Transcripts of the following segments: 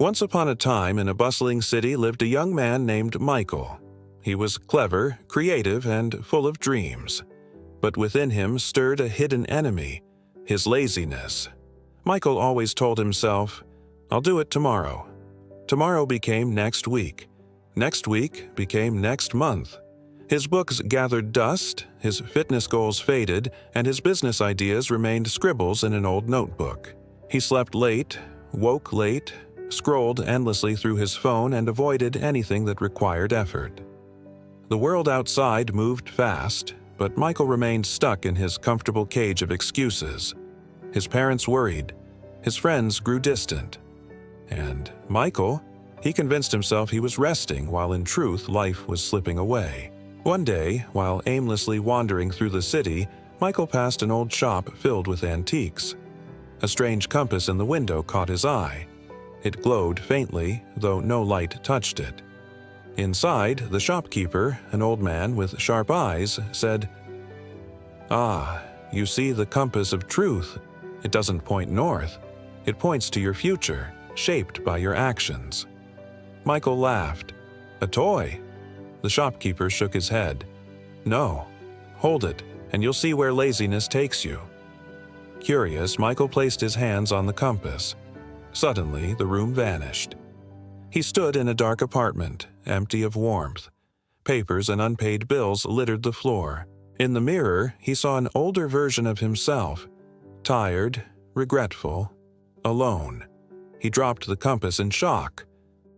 Once upon a time in a bustling city lived a young man named Michael. He was clever, creative, and full of dreams. But within him stirred a hidden enemy, his laziness. Michael always told himself, "I'll do it tomorrow." Tomorrow became next week. Next week became next month. His books gathered dust, his fitness goals faded, and his business ideas remained scribbles in an old notebook. He slept late, woke late, scrolled endlessly through his phone, and avoided anything that required effort. The world outside moved fast, but Michael remained stuck in his comfortable cage of excuses. His parents worried. His friends grew distant. And Michael, he convinced himself he was resting while in truth life was slipping away. One day, while aimlessly wandering through the city, Michael passed an old shop filled with antiques. A strange compass in the window caught his eye. It glowed faintly, though no light touched it. Inside, the shopkeeper, an old man with sharp eyes, said, "Ah, you see the compass of truth. It doesn't point north. It points to your future, shaped by your actions." Michael laughed. "A toy?" The shopkeeper shook his head. "No. Hold it, and you'll see where laziness takes you." Curious, Michael placed his hands on the compass. Suddenly, the room vanished. He stood in a dark apartment, empty of warmth. Papers and unpaid bills littered the floor. In the mirror, he saw an older version of himself, tired, regretful, alone. He dropped the compass in shock.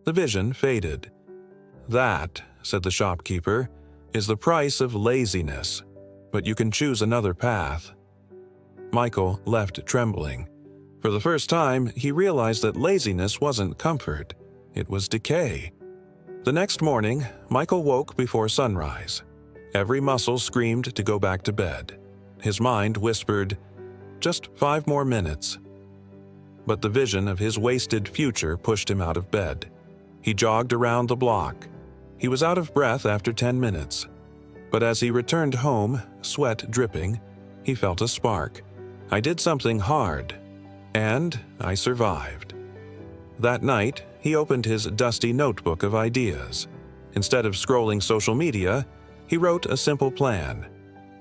The vision faded. "That," said the shopkeeper, "is the price of laziness, but you can choose another path." Michael left trembling. For the first time, he realized that laziness wasn't comfort. It was decay. The next morning, Michael woke before sunrise. Every muscle screamed to go back to bed. His mind whispered, "Just 5 more minutes." But the vision of his wasted future pushed him out of bed. He jogged around the block. He was out of breath after 10 minutes. But as he returned home, sweat dripping, he felt a spark. "I did something hard, and I survived." That night, he opened his dusty notebook of ideas. Instead of scrolling social media, he wrote a simple plan.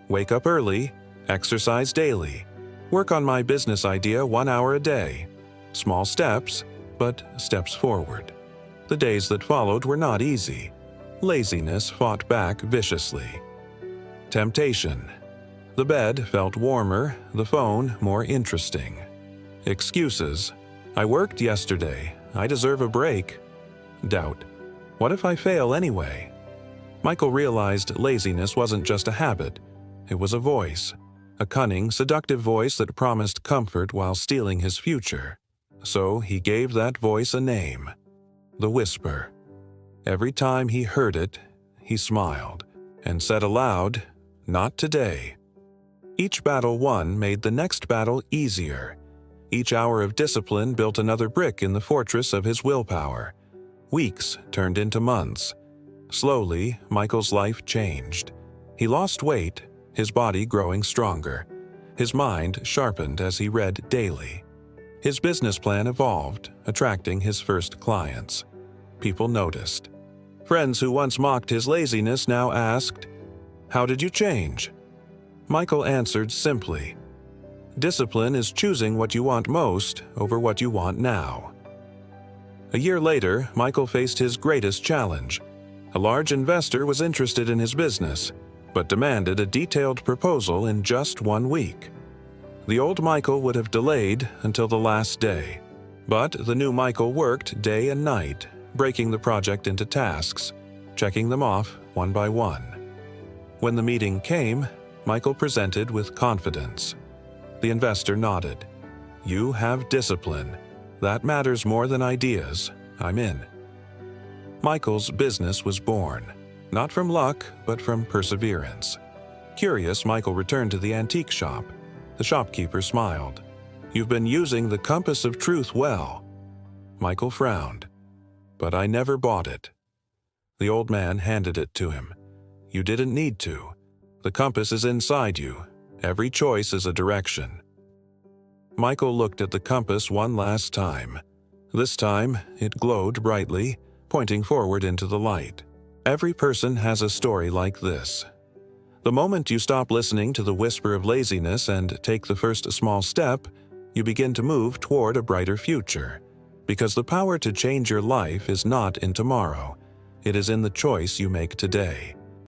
Wake up early, exercise daily, work on my business idea 1 hour a day. Small steps, but steps forward. The days that followed were not easy. Laziness fought back viciously. Temptation. The bed felt warmer, the phone more interesting. Excuses. "I worked yesterday. I deserve a break." Doubt. "What if I fail anyway?" Michael realized laziness wasn't just a habit. It was a voice. A cunning, seductive voice that promised comfort while stealing his future. So he gave that voice a name. The Whisper. Every time he heard it, he smiled and said aloud, "Not today." Each battle won made the next battle easier. Each hour of discipline built another brick in the fortress of his willpower. Weeks turned into months. Slowly, Michael's life changed. He lost weight, his body growing stronger. His mind sharpened as he read daily. His business plan evolved, attracting his first clients. People noticed. Friends who once mocked his laziness now asked, "How did you change?" Michael answered simply, "Discipline is choosing what you want most over what you want now." A year later, Michael faced his greatest challenge. A large investor was interested in his business, but demanded a detailed proposal in just 1 week. The old Michael would have delayed until the last day. But the new Michael worked day and night, breaking the project into tasks, checking them off one by one. When the meeting came, Michael presented with confidence. The investor nodded. "You have discipline. That matters more than ideas. I'm in." Michael's business was born, not from luck, but from perseverance. Curious, Michael returned to the antique shop. The shopkeeper smiled. "You've been using the compass of truth well." Michael frowned. "But I never bought it." The old man handed it to him. "You didn't need to. The compass is inside you. Every choice is a direction." Michael looked at the compass one last time. This time, it glowed brightly, pointing forward into the light. Every person has a story like this. The moment you stop listening to the whisper of laziness and take the first small step, you begin to move toward a brighter future. Because the power to change your life is not in tomorrow. It is in the choice you make today.